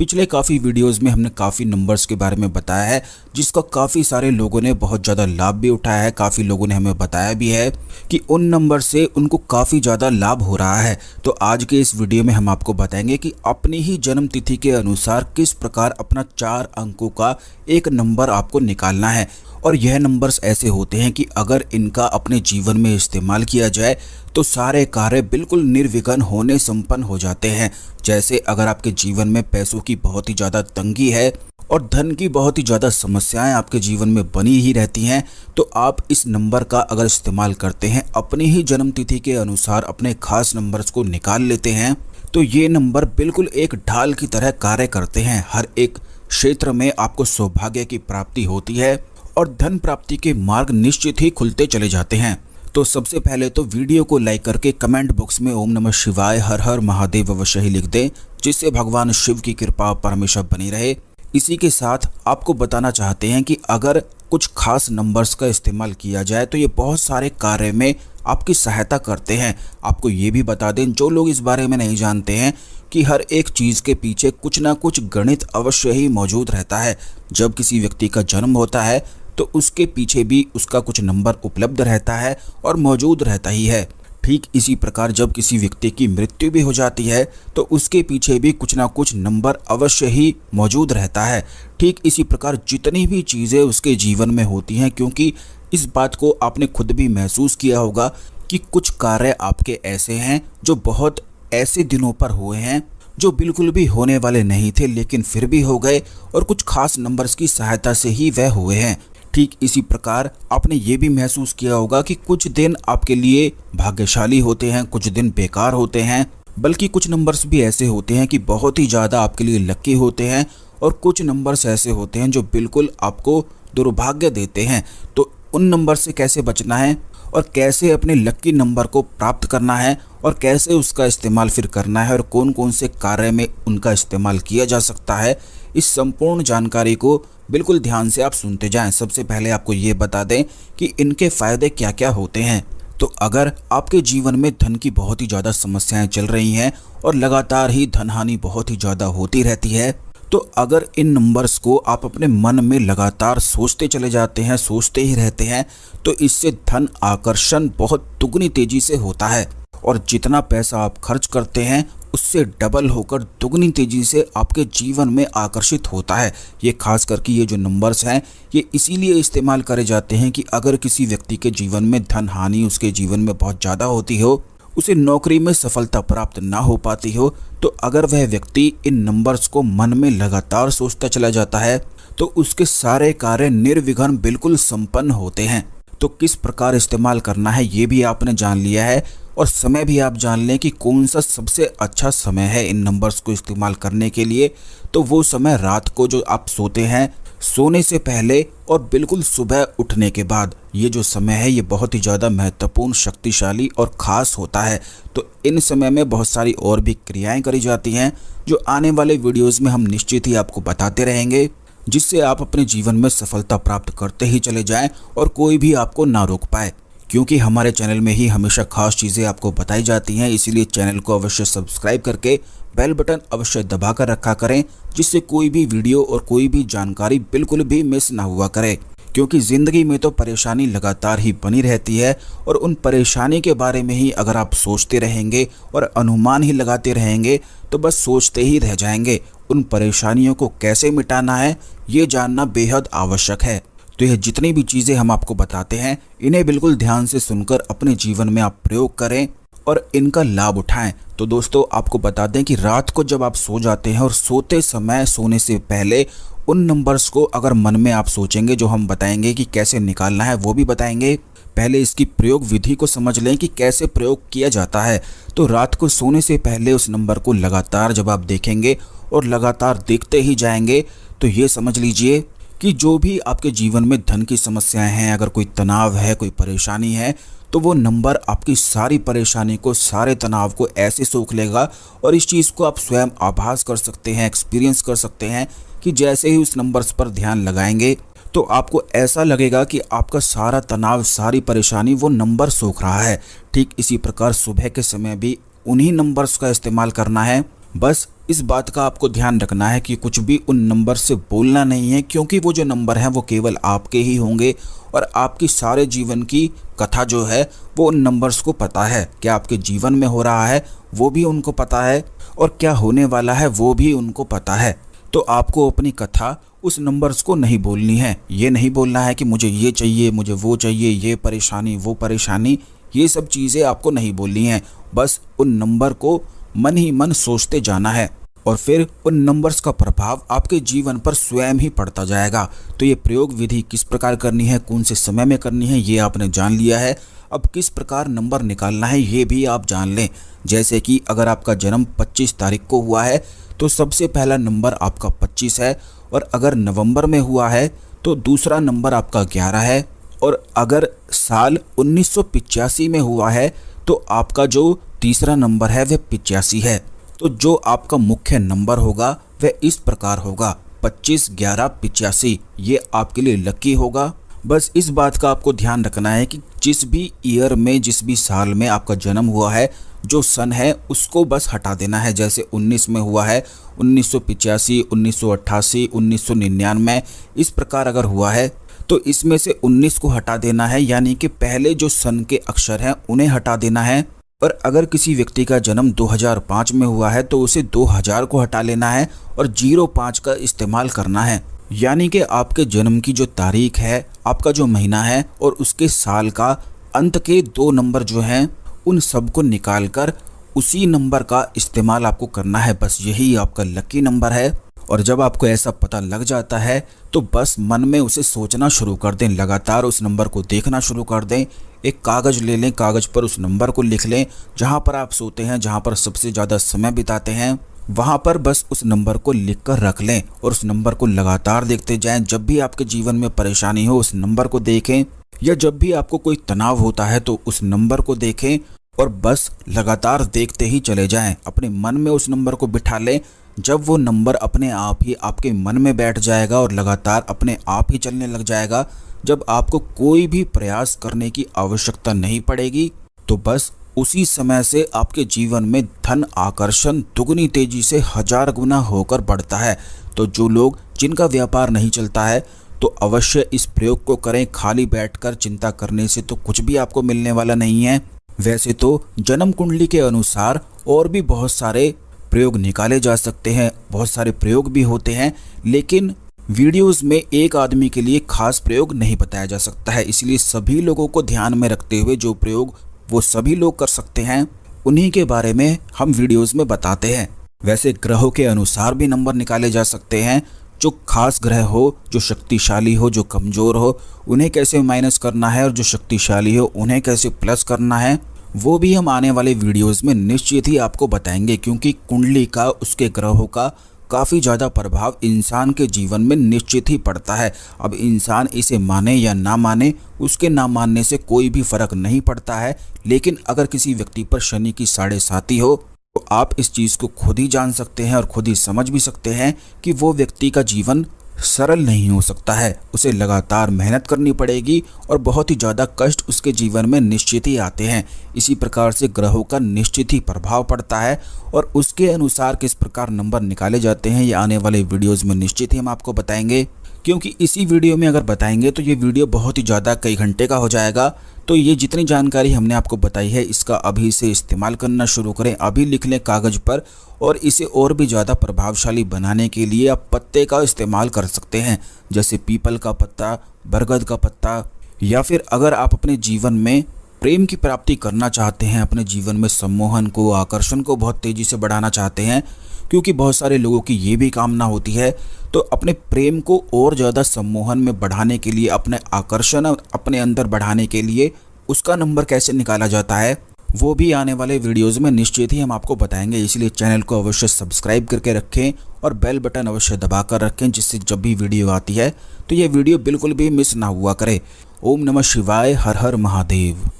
पिछले काफ़ी वीडियोस में हमने काफ़ी नंबर्स के बारे में बताया है, जिसका काफ़ी सारे लोगों ने बहुत ज़्यादा लाभ भी उठाया है। काफ़ी लोगों ने हमें बताया भी है कि उन नंबर से उनको काफ़ी ज़्यादा लाभ हो रहा है। तो आज के इस वीडियो में हम आपको बताएंगे कि अपनी ही जन्म तिथि के अनुसार किस प्रकार अपना 4 अंकों का एक नंबर आपको निकालना है। और यह नंबर्स ऐसे होते हैं कि अगर इनका अपने जीवन में इस्तेमाल किया जाए तो सारे कार्य बिल्कुल निर्विघ्न होने संपन्न हो जाते हैं। जैसे अगर आपके जीवन में पैसों की बहुत ही ज़्यादा तंगी है और धन की बहुत ही ज़्यादा समस्याएं आपके जीवन में बनी ही रहती हैं, तो आप इस नंबर का अगर इस्तेमाल करते हैं, अपनी ही जन्म तिथि के अनुसार अपने खास नंबर्स को निकाल लेते हैं, तो ये नंबर बिल्कुल एक ढाल की तरह कार्य करते हैं। हर एक क्षेत्र में आपको सौभाग्य की प्राप्ति होती है और धन प्राप्ति के मार्ग निश्चित ही खुलते चले जाते हैं। तो सबसे पहले तो वीडियो को लाइक करके कमेंट बॉक्स में ओम नमः शिवाय हर हर महादेव अवश्य ही लिख दें, जिससे भगवान शिव की कृपा पर हमेशा बनी रहे। इसी के साथ आपको बताना चाहते हैं कि अगर कुछ खास नंबर्स का इस्तेमाल किया जाए तो ये बहुत सारे कार्य में आपकी सहायता करते हैं। आपको ये भी बता दें, जो लोग इस बारे में नहीं जानते हैं, कि हर एक चीज़ के पीछे कुछ ना कुछ गणित अवश्य ही मौजूद रहता है। जब किसी व्यक्ति का जन्म होता है तो उसके पीछे भी उसका कुछ नंबर उपलब्ध रहता है और मौजूद रहता ही है। ठीक इसी प्रकार जब किसी व्यक्ति की मृत्यु भी हो जाती है तो उसके पीछे भी कुछ ना कुछ नंबर अवश्य ही मौजूद रहता है। ठीक इसी प्रकार जितनी भी चीज़ें उसके जीवन में होती हैं, क्योंकि इस बात को आपने खुद भी महसूस किया होगा कि कुछ कार्य आपके ऐसे हैं जो बहुत ऐसे दिनों पर हुए हैं जो बिल्कुल भी होने वाले नहीं थे, लेकिन फिर भी हो गए और कुछ खास नंबर्स की सहायता से ही वह हुए हैं। ठीक इसी प्रकार आपने ये भी महसूस किया होगा कि कुछ दिन आपके लिए भाग्यशाली होते हैं, कुछ दिन बेकार होते हैं, बल्कि कुछ नंबर्स भी ऐसे होते हैं कि बहुत ही ज़्यादा आपके लिए लकी होते हैं और कुछ नंबर्स ऐसे होते हैं जो बिल्कुल आपको दुर्भाग्य देते हैं। तो उन नंबर से कैसे बचना है और कैसे अपने लकी नंबर को प्राप्त करना है और कैसे उसका इस्तेमाल फिर करना है और कौन कौन से कार्य में उनका इस्तेमाल किया जा सकता है, इस संपूर्ण जानकारी को बिल्कुल ध्यान से आप सुनते जाएं। सबसे पहले आपको ये बता दें कि इनके फ़ायदे क्या क्या होते हैं। तो अगर आपके जीवन में धन की बहुत ही ज़्यादा समस्याएं चल रही हैं और लगातार ही धन हानि बहुत ही ज़्यादा होती रहती है, तो अगर इन नंबर्स को आप अपने मन में लगातार सोचते चले जाते हैं, सोचते ही रहते हैं, तो इससे धन आकर्षण बहुत दुगनी तेज़ी से होता है और जितना पैसा आप खर्च करते हैं उससे डबल होकर दुगनी तेज़ी से आपके जीवन में आकर्षित होता है। ये खास करके ये जो नंबर्स हैं ये इसीलिए इस्तेमाल करे जाते हैं कि अगर किसी व्यक्ति के जीवन में धन हानि उसके जीवन में बहुत ज़्यादा होती हो, उसे नौकरी में सफलता प्राप्त ना हो पाती हो, तो अगर वह व्यक्ति इन नंबर्स को मन में लगातार सोचता चला जाता है तो उसके सारे कार्य निर्विघ्न बिल्कुल संपन्न होते हैं। तो किस प्रकार इस्तेमाल करना है ये भी आपने जान लिया है और समय भी आप जान लें कि कौन सा सबसे अच्छा समय है इन नंबर्स को इस्तेमाल करने के लिए। तो वो समय रात को जो आप सोते हैं, सोने से पहले और बिल्कुल सुबह उठने के बाद, ये जो समय है ये बहुत ही ज़्यादा महत्वपूर्ण, शक्तिशाली और ख़ास होता है। तो इन समय में बहुत सारी और भी क्रियाएं करी जाती हैं जो आने वाले वीडियोज़ में हम निश्चित ही आपको बताते रहेंगे, जिससे आप अपने जीवन में सफलता प्राप्त करते ही चले जाएं और कोई भी आपको ना रोक पाए। क्योंकि हमारे चैनल में ही हमेशा खास चीज़ें आपको बताई जाती हैं, इसीलिए चैनल को अवश्य सब्सक्राइब करके बेल बटन अवश्य दबा कर रखा करें, जिससे कोई भी वीडियो और कोई भी जानकारी बिल्कुल भी मिस ना हुआ करे। क्योंकि ज़िंदगी में तो परेशानी लगातार ही बनी रहती है और उन परेशानी के बारे में ही अगर आप सोचते रहेंगे और अनुमान ही लगाते रहेंगे तो बस सोचते ही रह जाएंगे। उन परेशानियों को कैसे मिटाना है ये जानना बेहद आवश्यक है। तो यह जितनी भी चीज़ें हम आपको बताते हैं इन्हें बिल्कुल ध्यान से सुनकर अपने जीवन में आप प्रयोग करें और इनका लाभ उठाएं। तो दोस्तों आपको बता दें कि रात को जब आप सो जाते हैं और सोते समय, सोने से पहले उन नंबर्स को अगर मन में आप सोचेंगे, जो हम बताएंगे कि कैसे निकालना है वो भी बताएंगे, पहले इसकी प्रयोग विधि को समझ लें कि कैसे प्रयोग किया जाता है। तो रात को सोने से पहले उस नंबर को लगातार जब आप देखेंगे और लगातार देखते ही जाएंगे, तो ये समझ लीजिए कि जो भी आपके जीवन में धन की समस्याएं हैं, अगर कोई तनाव है, कोई परेशानी है, तो वो नंबर आपकी सारी परेशानी को, सारे तनाव को ऐसे सोख लेगा। और इस चीज़ को आप स्वयं आभास कर सकते हैं, एक्सपीरियंस कर सकते हैं कि जैसे ही उस नंबर्स पर ध्यान लगाएंगे तो आपको ऐसा लगेगा कि आपका सारा तनाव, सारी परेशानी वो नंबर सोख रहा है। ठीक इसी प्रकार सुबह के समय भी उन्हीं नंबर्स का इस्तेमाल करना है बस इस बात का आपको ध्यान रखना है कि कुछ भी उन नंबर से बोलना नहीं है, क्योंकि वो जो नंबर हैं वो केवल आपके ही होंगे और आपकी सारे जीवन की कथा जो है वो उन नंबर्स को पता है। क्या आपके जीवन में हो रहा है वो भी उनको पता है और क्या होने वाला है वो भी उनको पता है। तो आपको अपनी कथा उस नंबर्स को नहीं बोलनी है। ये नहीं बोलना है कि मुझे ये चाहिए, मुझे वो चाहिए, ये परेशानी, वो परेशानी, ये सब चीज़ें आपको नहीं बोलनी है। बस उन नंबर को मन ही मन सोचते जाना है और फिर उन नंबर्स का प्रभाव आपके जीवन पर स्वयं ही पड़ता जाएगा। तो ये प्रयोग विधि किस प्रकार करनी है, कौन से समय में करनी है, ये आपने जान लिया है। अब किस प्रकार नंबर निकालना है ये भी आप जान लें। जैसे कि अगर आपका जन्म 25 तारीख को हुआ है तो सबसे पहला नंबर आपका 25 है, और अगर नवंबर में हुआ है तो दूसरा नंबर आपका 11 है, और अगर साल 1985 में हुआ है तो आपका जो तीसरा नंबर है वह 85 है। तो जो आपका मुख्य नंबर होगा वह इस प्रकार होगा 25 11 85। ये आपके लिए लकी होगा। बस इस बात का आपको ध्यान रखना है कि जिस भी ईयर में, जिस भी साल में आपका जन्म हुआ है, जो सन है उसको बस हटा देना है। जैसे 19 में हुआ है 1985, 1988, 1999, इस प्रकार अगर हुआ है तो इसमें से 19 को हटा देना है, यानी कि पहले जो सन के अक्षर हैं उन्हें हटा देना है। और अगर किसी व्यक्ति का जन्म 2005 में हुआ है तो उसे 2000 को हटा लेना है और 05 का इस्तेमाल करना है। यानी कि आपके जन्म की जो तारीख है, आपका जो महीना है और उसके साल का अंत के 2 नंबर जो हैं उन सब को निकाल कर उसी नंबर का इस्तेमाल आपको करना है। बस यही आपका लकी नंबर है। और जब आपको ऐसा पता लग जाता है तो बस मन में उसे सोचना शुरू कर दें, लगातार उस नंबर को देखना शुरू कर दें। एक कागज़ ले लें, कागज़ पर उस नंबर को लिख लें। जहाँ पर आप सोते हैं, जहाँ पर सबसे ज़्यादा समय बिताते हैं, वहाँ पर बस उस नंबर को लिख कर रख लें और उस नंबर को लगातार देखते जाएं। जब भी आपके जीवन में परेशानी हो उस नंबर को देखें, या जब भी आपको कोई तनाव होता है तो उस नंबर को देखें और बस लगातार देखते ही चले जाएं। अपने मन में उस नंबर को बिठा लें। जब वो नंबर अपने आप ही आपके मन में बैठ जाएगा और लगातार अपने आप ही चलने लग जाएगा, जब आपको कोई भी प्रयास करने की आवश्यकता नहीं पड़ेगी, तो बस उसी समय से आपके जीवन में धन आकर्षण दुगनी तेजी से 1000 गुना होकर बढ़ता है। तो जो लोग, जिनका व्यापार नहीं चलता है, तो अवश्य इस प्रयोग को करें। खाली बैठकर चिंता करने से तो कुछ भी आपको मिलने वाला नहीं है। वैसे तो जन्म कुंडली के अनुसार और भी बहुत सारे प्रयोग निकाले जा सकते हैं, बहुत सारे प्रयोग भी होते हैं, लेकिन वीडियोस में एक आदमी के लिए खास प्रयोग नहीं बताया जा सकता है। इसलिए सभी लोगों को ध्यान में रखते हुए जो प्रयोग वो सभी लोग कर सकते हैं, उन्हीं के बारे में हम वीडियोस में बताते हैं। वैसे ग्रहों के अनुसार भी नंबर निकाले जा सकते हैं। जो खास ग्रह हो, जो शक्तिशाली हो, जो कमज़ोर हो, उन्हें कैसे माइनस करना है, और जो शक्तिशाली हो उन्हें कैसे प्लस करना है, वो भी हम आने वाले वीडियोस में निश्चित ही आपको बताएंगे। क्योंकि कुंडली का, उसके ग्रहों का काफ़ी ज़्यादा प्रभाव इंसान के जीवन में निश्चित ही पड़ता है। अब इंसान इसे माने या ना माने, उसके ना मानने से कोई भी फर्क नहीं पड़ता है। लेकिन अगर किसी व्यक्ति पर शनि की 7.5 हो तो आप इस चीज़ को खुद ही जान सकते हैं और खुद ही समझ भी सकते हैं कि वो व्यक्ति का जीवन सरल नहीं हो सकता है। उसे लगातार मेहनत करनी पड़ेगी और बहुत ही ज़्यादा कष्ट उसके जीवन में निश्चित ही आते हैं। इसी प्रकार से ग्रहों का निश्चित ही प्रभाव पड़ता है और उसके अनुसार किस प्रकार नंबर निकाले जाते हैं ये आने वाले वीडियोज़ में निश्चित ही हम आपको बताएंगे। क्योंकि इसी वीडियो में अगर बताएंगे तो ये वीडियो बहुत ही ज़्यादा कई घंटे का हो जाएगा। तो ये जितनी जानकारी हमने आपको बताई है इसका अभी से इस्तेमाल करना शुरू करें। अभी लिख लें कागज़ पर, और इसे और भी ज़्यादा प्रभावशाली बनाने के लिए आप पत्ते का इस्तेमाल कर सकते हैं, जैसे पीपल का पत्ता, बरगद का पत्ता। या फिर अगर आप अपने जीवन में प्रेम की प्राप्ति करना चाहते हैं, अपने जीवन में सम्मोहन को, आकर्षण को बहुत तेज़ी से बढ़ाना चाहते हैं, क्योंकि बहुत सारे लोगों की ये भी कामना होती है, तो अपने प्रेम को और ज़्यादा सम्मोहन में बढ़ाने के लिए, अपने आकर्षण अपने अंदर बढ़ाने के लिए उसका नंबर कैसे निकाला जाता है वो भी आने वाले वीडियोस में निश्चित ही हम आपको बताएंगे। इसलिए चैनल को अवश्य सब्सक्राइब करके रखें और बेल बटन अवश्य दबा कर रखें, जिससे जब भी वीडियो आती है तो ये वीडियो बिल्कुल भी मिस ना हुआ करे। ओम नमः शिवाय, हर हर महादेव।